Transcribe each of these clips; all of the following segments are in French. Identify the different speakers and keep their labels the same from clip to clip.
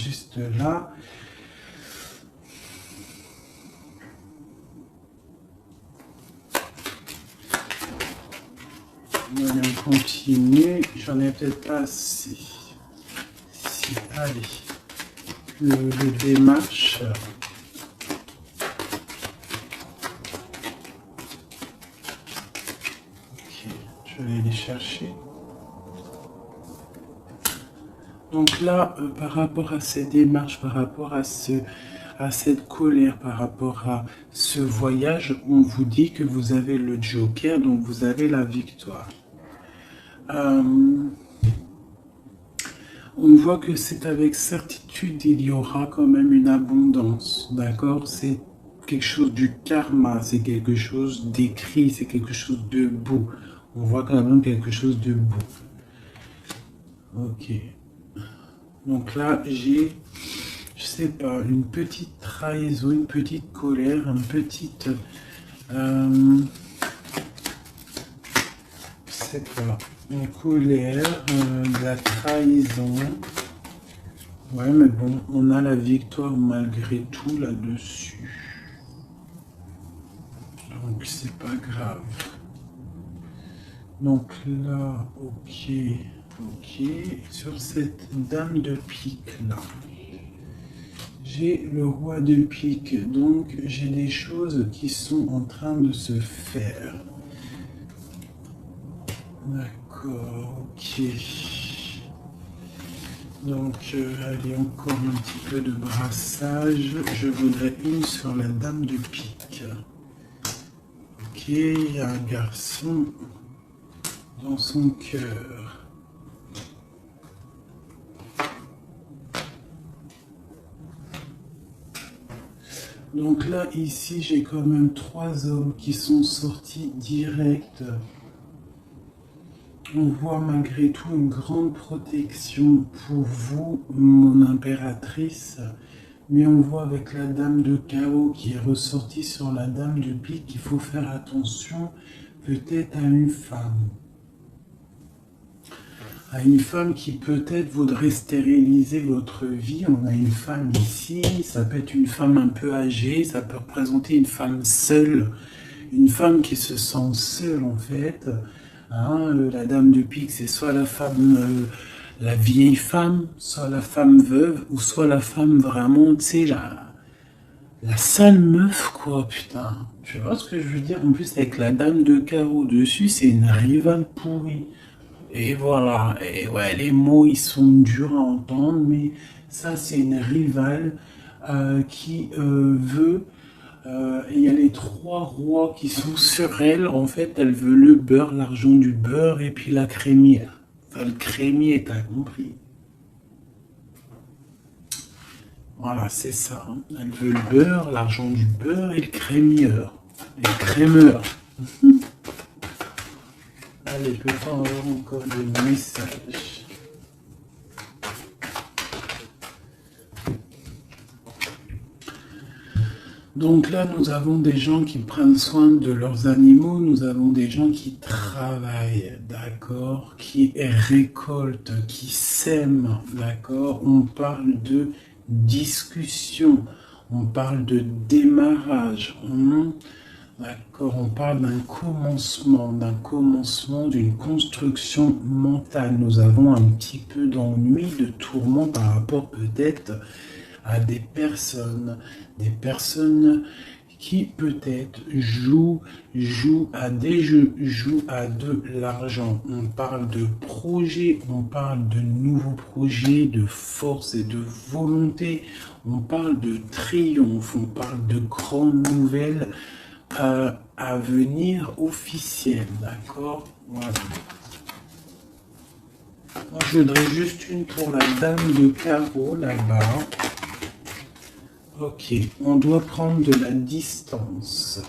Speaker 1: juste là. Allez, on continue. J'en ai peut-être pas assez. Si, allez. Le démarche. Ok, je vais aller les chercher. Donc là, par rapport à ces démarches, par rapport à cette colère, par rapport à ce voyage, on vous dit que vous avez le Joker, donc vous avez la victoire. On voit que c'est avec certitude, il y aura quand même une abondance, d'accord? C'est quelque chose du karma, c'est quelque chose d'écrit, c'est quelque chose de beau. On voit quand même quelque chose de beau. Ok. Donc là, j'ai, je sais pas, une petite trahison, une petite colère, une petite... je sais pas, une colère, de la trahison. Ouais, mais bon, on a la victoire malgré tout là-dessus. Donc, c'est pas grave. Donc là, ok. Sur cette dame de pique là, j'ai le roi de pique. Donc, j'ai des choses qui sont en train de se faire. D'accord, ok. Donc, allez, encore un petit peu de brassage. Je voudrais une sur la dame de pique. Ok, il y a un garçon dans son cœur. Donc là, ici, j'ai quand même 3 hommes qui sont sortis direct. On voit malgré tout une grande protection pour vous, mon impératrice. Mais on voit avec la dame de chaos qui est ressortie sur la dame de pique qu'il faut faire attention peut-être à une femme. À une femme qui peut-être voudrait stériliser votre vie. On a une femme ici, ça peut être une femme un peu âgée, ça peut représenter une femme seule, une femme qui se sent seule en fait. Hein, la dame de pique, c'est soit la femme, la vieille femme, soit la femme veuve, ou soit la femme vraiment, tu sais, la sale meuf, quoi, putain. Tu vois ce que je veux dire? En plus, avec la dame de carreau dessus, c'est une rivale pourrie. Et voilà, et ouais, les mots ils sont durs à entendre, mais ça c'est une rivale qui veut, il y a les 3 rois qui sont sur elle, en fait elle veut le beurre, l'argent du beurre et puis la crémière. Enfin le crémier, t'as compris. Voilà, c'est ça, hein. Elle veut le beurre, l'argent du beurre et le crémieur. Et le crémeur. Allez, je vais pas avoir encore des messages. Donc là, nous avons des gens qui prennent soin de leurs animaux, nous avons des gens qui travaillent, d'accord, qui récoltent, qui sèment, d'accord. On parle de discussion, on parle de démarrage, d'accord, on parle d'un commencement, d'une construction mentale. Nous avons un petit peu d'ennui, de tourment par rapport peut-être à des personnes qui peut-être jouent à des jeux, jouent à de l'argent. On parle de projets, on parle de nouveaux projets, de force et de volonté. On parle de triomphe, on parle de grandes nouvelles à venir officielles, d'accord? Voilà. Moi, je voudrais juste une pour la dame de carreau là-bas. Ok, on doit prendre de la distance.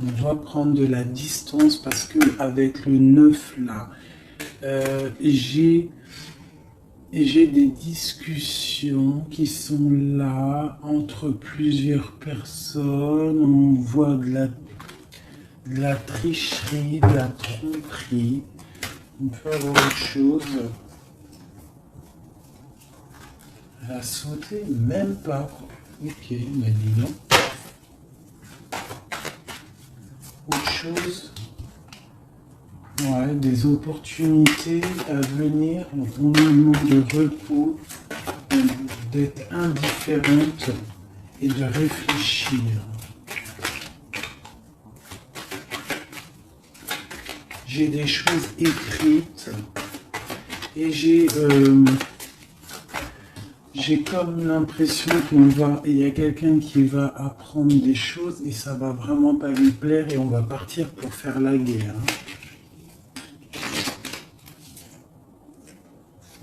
Speaker 1: On doit prendre de la distance parce que avec le 9 là, j'ai des discussions qui sont là entre plusieurs personnes. On voit de la tricherie, de la tromperie. On peut avoir autre chose. Elle a sauté, même pas. Ok, mais dis donc. Autre chose. Ouais, des opportunités à venir. On a un moment de repos, d'être indifférente et de réfléchir. J'ai des choses écrites et j'ai comme l'impression il y a quelqu'un qui va apprendre des choses et ça va vraiment pas lui plaire et on va partir pour faire la guerre.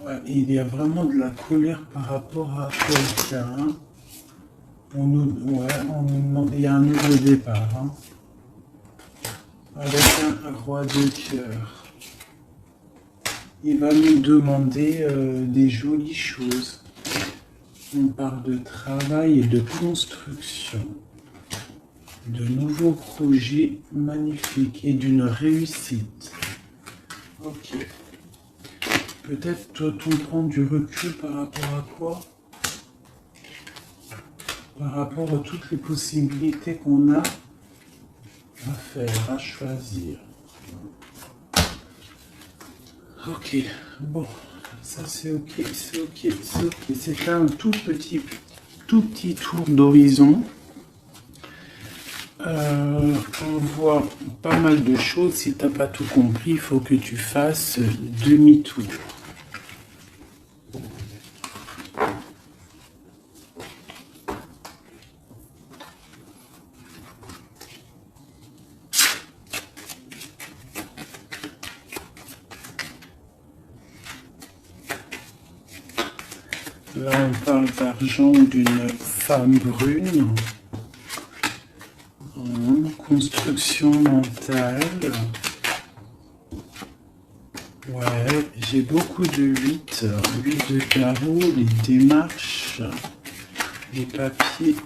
Speaker 1: Ouais, il y a vraiment de la colère par rapport à quelqu'un. On nous demande, il y a un nouveau départ. Hein, avec un roi de cœur. Il va nous demander des jolies choses. On parle de travail et de construction, de nouveaux projets magnifiques et d'une réussite. Ok. Peut-être doit-on prendre du recul par rapport à quoi? Par rapport à toutes les possibilités qu'on a à faire, à choisir. Ok, bon. Ça c'est ok, c'est ok, c'est ok. C'est un tout petit tour d'horizon. On voit pas mal de choses. Si t'as pas tout compris, il faut que tu fasses demi-tour. Là, on parle d'argent d'une femme brune. Construction mentale. Ouais, j'ai beaucoup de 8 de carreaux, les démarches, les papiers.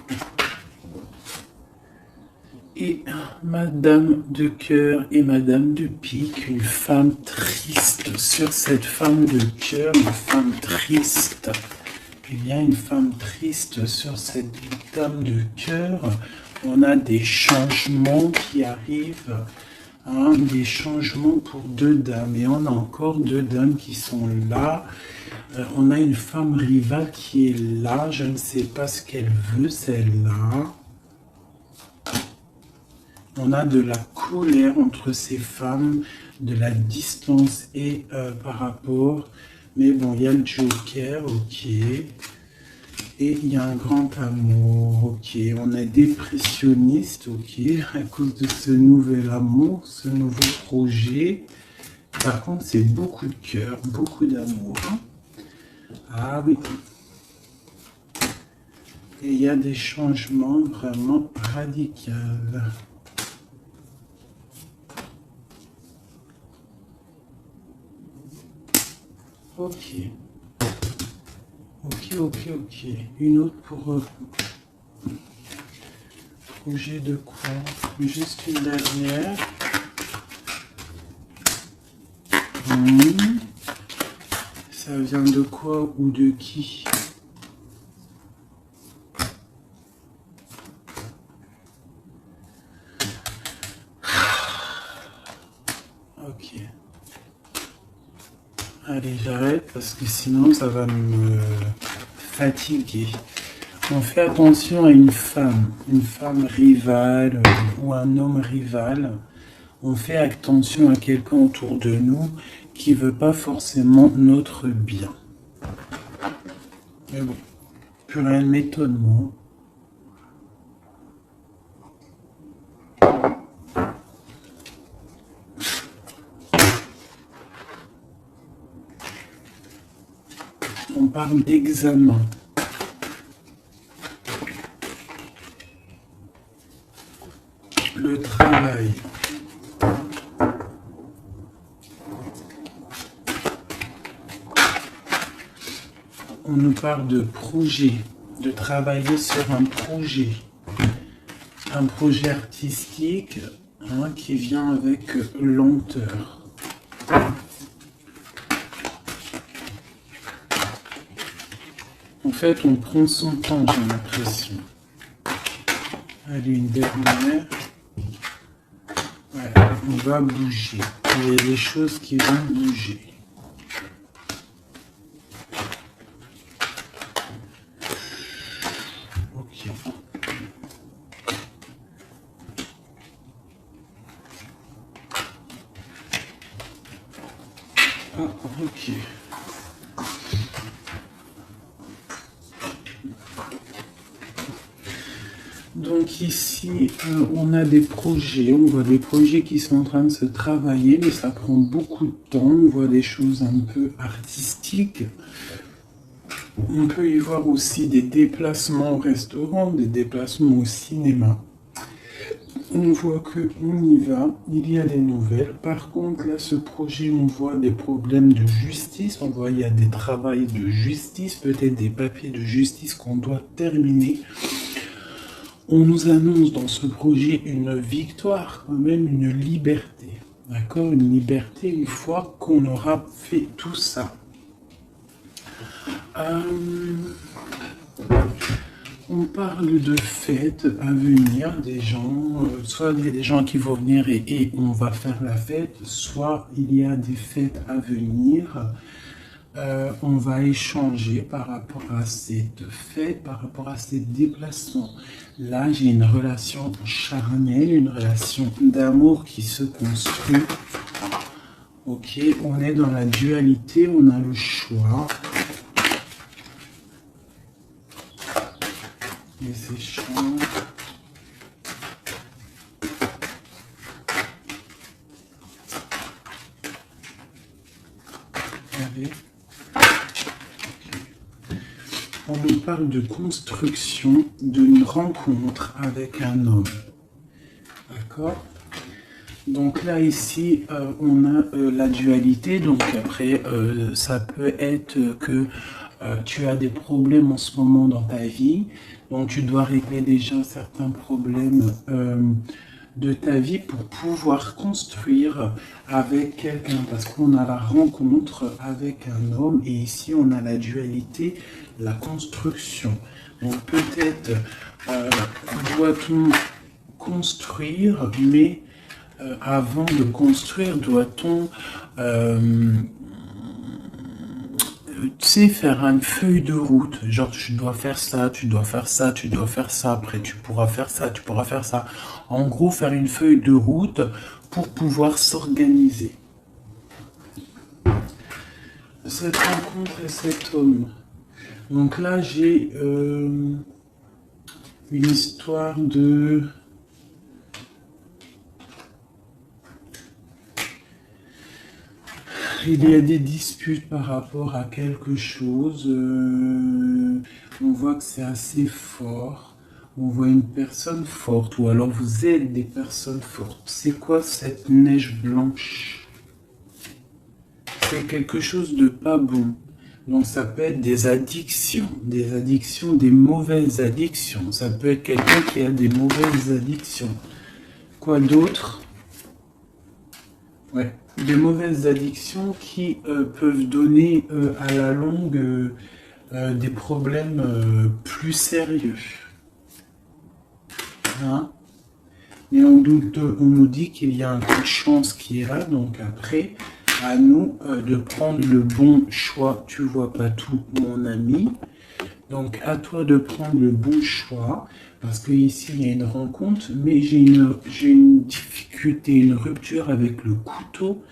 Speaker 1: Et Madame de cœur et Madame de pique, une femme triste. Sur cette femme de cœur, une femme triste. Il y a une femme triste sur cette dame de cœur. On a des changements qui arrivent, hein, des changements pour 2 dames. Et on a encore 2 dames qui sont là. On a une femme rivale qui est là. Je ne sais pas ce qu'elle veut, celle-là. On a de la colère entre ces femmes, de la distance et par rapport... Mais bon, il y a le Joker, ok. Et il y a un grand amour, ok. On est dépressionniste, ok. À cause de ce nouvel amour, ce nouveau projet. Par contre, c'est beaucoup de cœur, beaucoup d'amour. Ah oui. Et il y a des changements vraiment radicaux. Ok. Ok. Une autre pour projet de quoi? Juste une dernière. Ça vient de quoi ou de qui? Ok. Allez, j'arrête parce que sinon ça va me fatiguer. On fait attention à une femme rivale ou un homme rival. On fait attention à quelqu'un autour de nous qui veut pas forcément notre bien. Mais bon, plus rien ne m'étonne, moi. On parle d'examen. Le travail. On nous parle de projet, de travailler sur un projet artistique, hein, qui vient avec lenteur. On fait, on prend son temps, j'ai l'impression. Allez, une dernière. Ouais, on va bouger. Il y a des choses qui vont bouger. Ok. Ah, ok. Donc ici, on a des projets, on voit des projets qui sont en train de se travailler, mais ça prend beaucoup de temps, on voit des choses un peu artistiques. On peut y voir aussi des déplacements au restaurant, des déplacements au cinéma. On voit qu'on y va, il y a des nouvelles. Par contre, là, ce projet, on voit des problèmes de justice, on voit il y a des travaux de justice, peut-être des papiers de justice qu'on doit terminer. On nous annonce dans ce projet une victoire, quand même une liberté. D'accord? Une liberté une fois qu'on aura fait tout ça. On parle de fêtes à venir, des gens, soit il y a des gens qui vont venir et on va faire la fête, soit il y a des fêtes à venir. On va échanger par rapport à cette fête, par rapport à ces déplacements. Là, j'ai une relation charnelle, une relation d'amour qui se construit. Ok, on est dans la dualité, on a le choix. Les échanges. Allez. On nous parle de construction d'une rencontre avec un homme. D'accord? Donc là, ici, on a la dualité. Donc après, ça peut être que tu as des problèmes en ce moment dans ta vie. Donc tu dois régler déjà certains problèmes de ta vie pour pouvoir construire avec quelqu'un, parce qu'on a la rencontre avec un homme et ici on a la dualité, la construction. Donc peut-être doit-on construire, mais avant de construire, doit-on tu sais, faire une feuille de route, genre tu dois faire ça, tu dois faire ça, tu dois faire ça, après tu pourras faire ça, tu pourras faire ça. En gros, faire une feuille de route pour pouvoir s'organiser. Cette rencontre et cet homme. Donc là, j'ai une histoire de... Il y a des disputes par rapport à quelque chose. On voit que c'est assez fort. On voit une personne forte, ou alors vous êtes des personnes fortes. C'est quoi cette neige blanche? C'est quelque chose de pas bon. Donc ça peut être des addictions, des mauvaises addictions. Ça peut être quelqu'un qui a des mauvaises addictions. Quoi d'autre? Ouais. Des mauvaises addictions qui peuvent donner à la longue des problèmes plus sérieux. Hein? Et on nous dit qu'il y a un coup de chance qui est là, donc après, à nous de prendre le bon choix. Tu vois pas tout, mon ami. Donc à toi de prendre le bon choix, parce que ici il y a une rencontre, mais j'ai une difficulté, une rupture avec le couteau,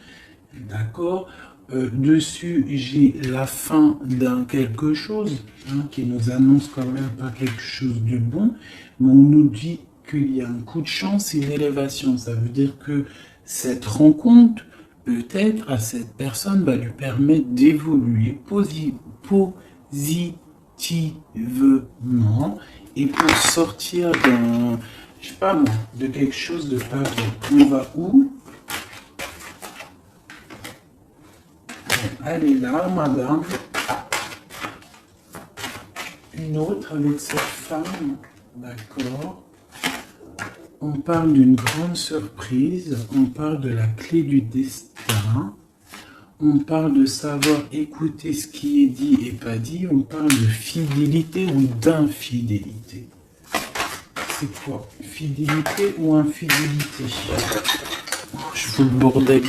Speaker 1: d'accord. Dessus j'ai la fin d'un quelque chose, hein, qui nous annonce quand même pas quelque chose de bon, mais on nous dit qu'il y a un coup de chance et une élévation. Ça veut dire que cette rencontre, peut-être à cette personne, va lui permettre d'évoluer positivement et pour sortir d'un, je sais pas moi, de quelque chose de pas bon. On va où? Elle est là, madame. Une autre avec cette femme, d'accord. On parle d'une grande surprise, on parle de la clé du destin. On parle de savoir écouter ce qui est dit et pas dit. On parle de fidélité ou d'infidélité. C'est quoi? Fidélité ou infidélité? Je fous le bordel.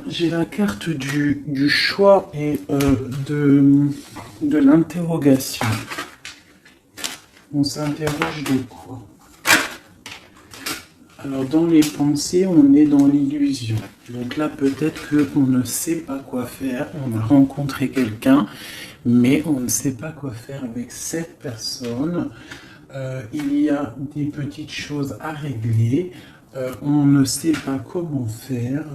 Speaker 1: J'ai la carte du choix et de l'interrogation. On s'interroge de quoi? Alors, dans les pensées, on est dans l'illusion. Donc là, peut-être qu'on ne sait pas quoi faire. On a rencontré quelqu'un, mais on ne sait pas quoi faire avec cette personne. Il y a des petites choses à régler. On ne sait pas comment faire.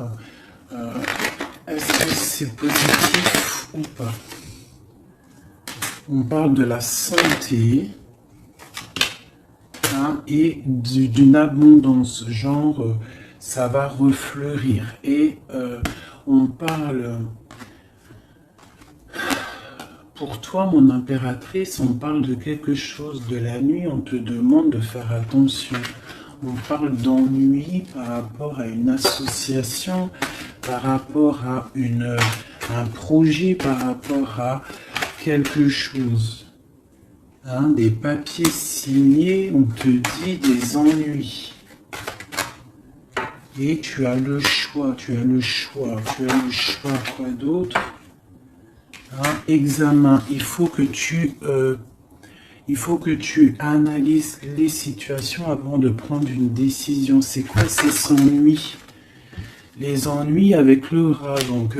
Speaker 1: Est-ce que c'est positif ou pas? On parle de la santé. Et d'une abondance, genre ça va refleurir. Et on parle, pour toi mon impératrice, on parle de quelque chose de la nuit, on te demande de faire attention. On parle d'ennui par rapport à une association, par rapport à un projet, par rapport à quelque chose. Des papiers signés, on te dit des ennuis. Et tu as le choix, quoi d'autre? Examen, il faut que tu analyses les situations avant de prendre une décision. C'est quoi ces ennuis? Les ennuis avec le rat. Donc,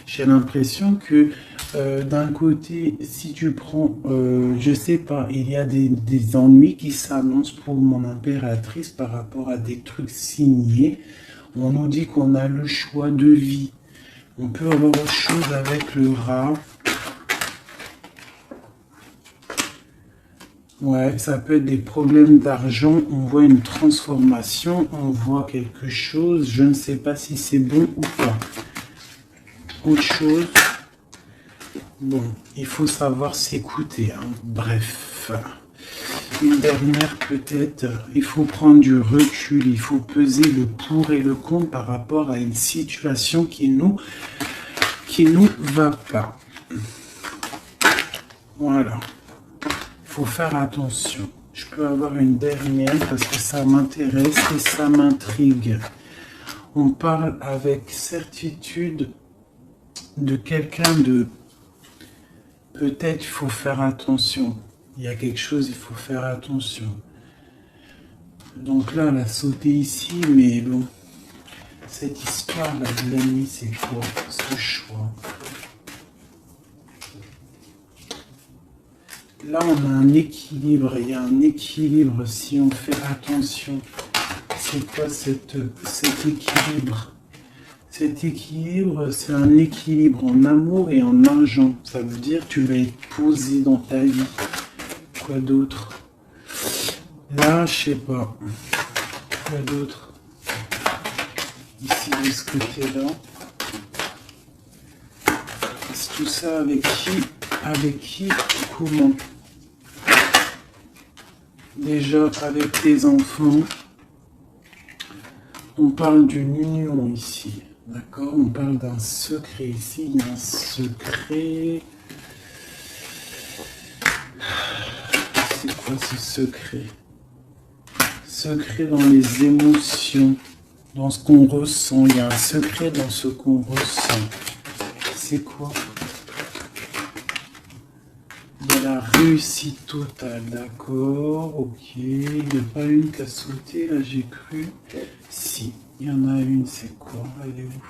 Speaker 1: j'ai l'impression que d'un côté, si tu prends, je sais pas, il y a des ennuis qui s'annoncent pour mon impératrice par rapport à des trucs signés. On nous dit qu'on a le choix de vie. On peut avoir autre chose avec le rat. Ouais, ça peut être des problèmes d'argent. On voit une transformation, on voit quelque chose. Je ne sais pas si c'est bon ou pas. Autre chose. Bon, il faut savoir s'écouter. Bref. Une dernière peut-être. Il faut prendre du recul. Il faut peser le pour et le contre par rapport à une situation qui nous va pas. Voilà. Faut faire attention. Je peux avoir une dernière parce que ça m'intéresse et ça m'intrigue. On parle avec certitude de quelqu'un de... Peut-être il faut faire attention. Il y a quelque chose, il faut faire attention. Donc là, elle a sauté ici, mais bon. Cette histoire-là de la nuit, c'est quoi ce choix? Là, on a un équilibre. Il y a un équilibre si on fait attention. C'est quoi cet équilibre? Cet équilibre, c'est un équilibre en amour et en argent. Ça veut dire que tu vas être posé dans ta vie. Quoi d'autre? Là, je sais pas. Quoi d'autre? Ici, de ce côté-là. C'est tout ça avec qui? Avec qui? Comment? Déjà, avec tes enfants. On parle d'une union ici. D'accord? On parle d'un secret ici. Il y a un secret. C'est quoi ce secret? Secret dans les émotions, dans ce qu'on ressent. Il y a un secret dans ce qu'on ressent. C'est quoi? Il y a la réussite totale, d'accord, ok. Il n'y a pas une qui a sauté, là j'ai cru. Si, il y en a une, c'est quoi? Elle est où?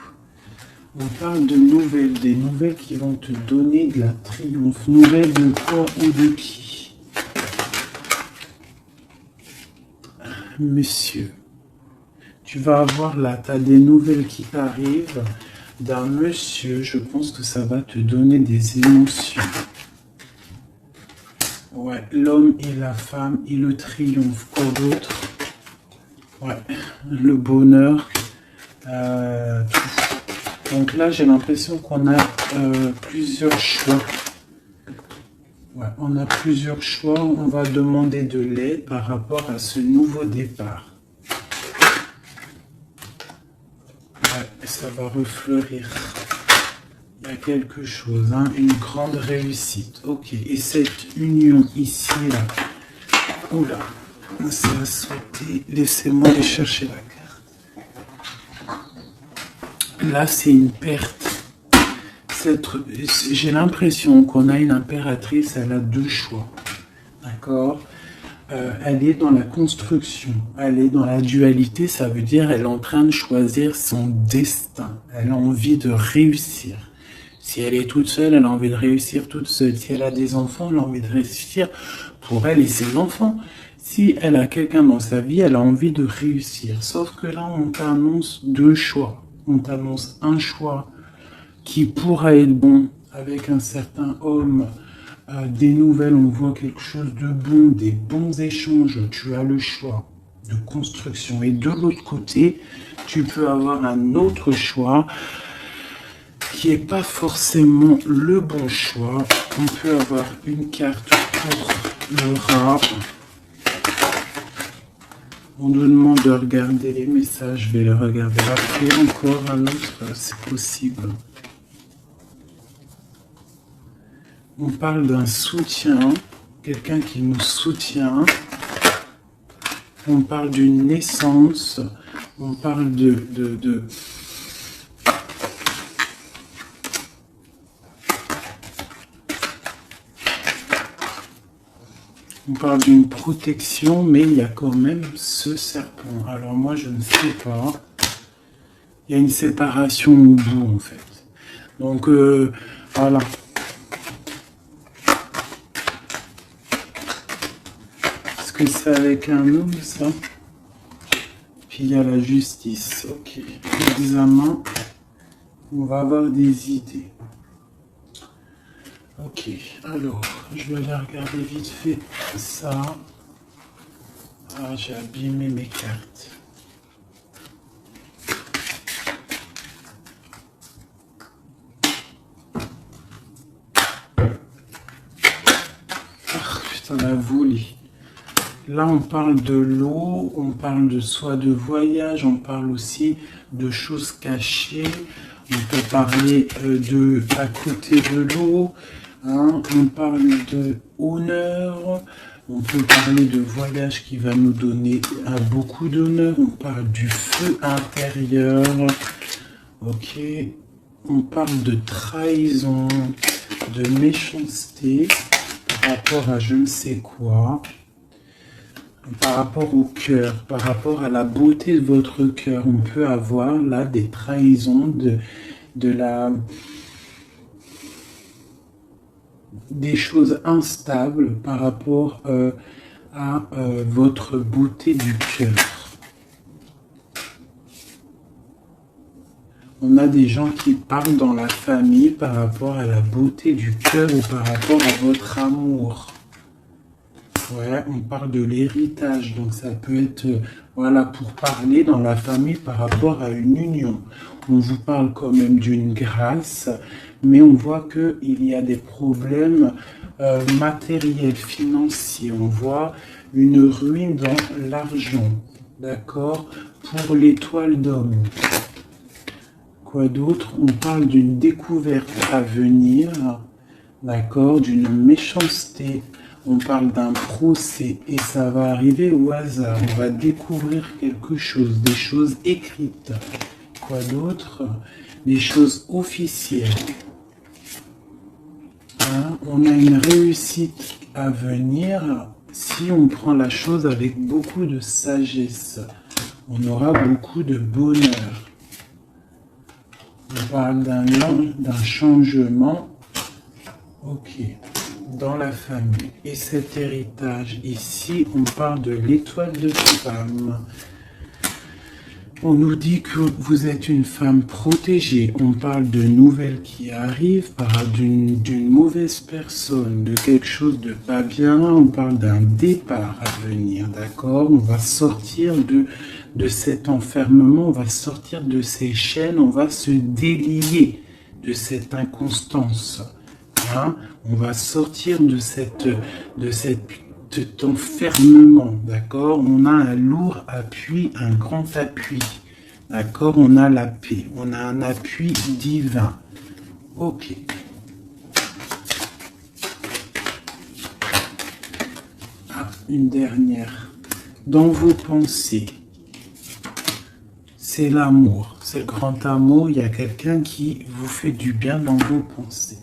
Speaker 1: On parle de nouvelles, des nouvelles qui vont te donner de la triomphe. Nouvelles de quoi ou de qui? Monsieur, tu vas avoir là, tu as des nouvelles qui t'arrivent d'un monsieur. Je pense que ça va te donner des émotions. Ouais, l'homme et la femme et le triomphe. Quoi d'autre? Ouais, le bonheur. Donc là, j'ai l'impression qu'on a plusieurs choix. Ouais, on a plusieurs choix. On va demander de l'aide par rapport à ce nouveau départ. ça va refleurir. Il y a quelque chose, hein, une grande réussite. Ok, et cette union ici, là, oula, ça a sauté. Laissez-moi aller chercher la carte. Là, c'est une perte. J'ai l'impression qu'on a une impératrice, elle a deux choix. D'accord? Elle est dans la construction, elle est dans la dualité, ça veut dire elle est en train de choisir son destin. Elle a envie de réussir. Si elle est toute seule, elle a envie de réussir toute seule. Si elle a des enfants, elle a envie de réussir pour elle et ses enfants. Si elle a quelqu'un dans sa vie, elle a envie de réussir. Sauf que là, on t'annonce deux choix. On t'annonce un choix qui pourra être bon avec un certain homme. Des nouvelles, on voit quelque chose de bon, des bons échanges. Tu as le choix de construction. Et de l'autre côté, tu peux avoir un autre choix qui n'est pas forcément le bon choix. On peut avoir une carte pour le rat. On nous demande de regarder les messages. Je vais les regarder après. Encore un autre, c'est possible. On parle d'un soutien, quelqu'un qui nous soutient. On parle d'une naissance. On parle on parle d'une protection, mais il y a quand même ce serpent. Alors moi, je ne sais pas. Il y a une séparation au bout, en fait. Donc, voilà. Est-ce que c'est avec un homme, ça? Puis il y a la justice. Ok. L'examen, on va avoir des idées. Ok, alors, je vais aller regarder vite fait ça. Ah, j'ai abîmé mes cartes. Ah, putain, la volée. Là, on parle de l'eau, on parle de soit de voyage, on parle aussi de choses cachées. On peut parler de à côté de l'eau. Hein, on parle de honneur, on peut parler de voyage qui va nous donner beaucoup d'honneur, on parle du feu intérieur, ok, on parle de trahison, de méchanceté par rapport à je ne sais quoi, par rapport au cœur, par rapport à la beauté de votre cœur. On peut avoir là des trahisons, des choses instables par rapport à votre beauté du cœur. On a des gens qui parlent dans la famille par rapport à la beauté du cœur ou par rapport à votre amour. Ouais, on parle de l'héritage, donc ça peut être, voilà, pour parler dans la famille par rapport à une union. On vous parle quand même d'une grâce, mais on voit qu'il y a des problèmes matériels, financiers. On voit une ruine dans l'argent, d'accord, pour l'étoile d'homme. Quoi d'autre? On parle d'une découverte à venir, d'accord, d'une méchanceté. On parle d'un procès et ça va arriver au hasard. On va découvrir quelque chose, des choses écrites. Quoi d'autre? Des choses officielles. Hein? On a une réussite à venir si on prend la chose avec beaucoup de sagesse. On aura beaucoup de bonheur. On parle d'un changement. Ok. Dans la famille. Et cet héritage ici, on parle de l'étoile de femme. On nous dit que vous êtes une femme protégée. On parle de nouvelles qui arrivent, d'une mauvaise personne, de quelque chose de pas bien. On parle d'un départ à venir, d'accord? On va sortir de cet enfermement, on va sortir de ces chaînes, on va se délier de cette inconstance. Hein? On va sortir de cet enfermement, d'accord? On a un lourd appui, un grand appui, D'accord, on a la paix, on a un appui divin. Ok. Ah, une dernière. Dans vos pensées, c'est l'amour, c'est le grand amour. Il y a quelqu'un qui vous fait du bien dans vos pensées.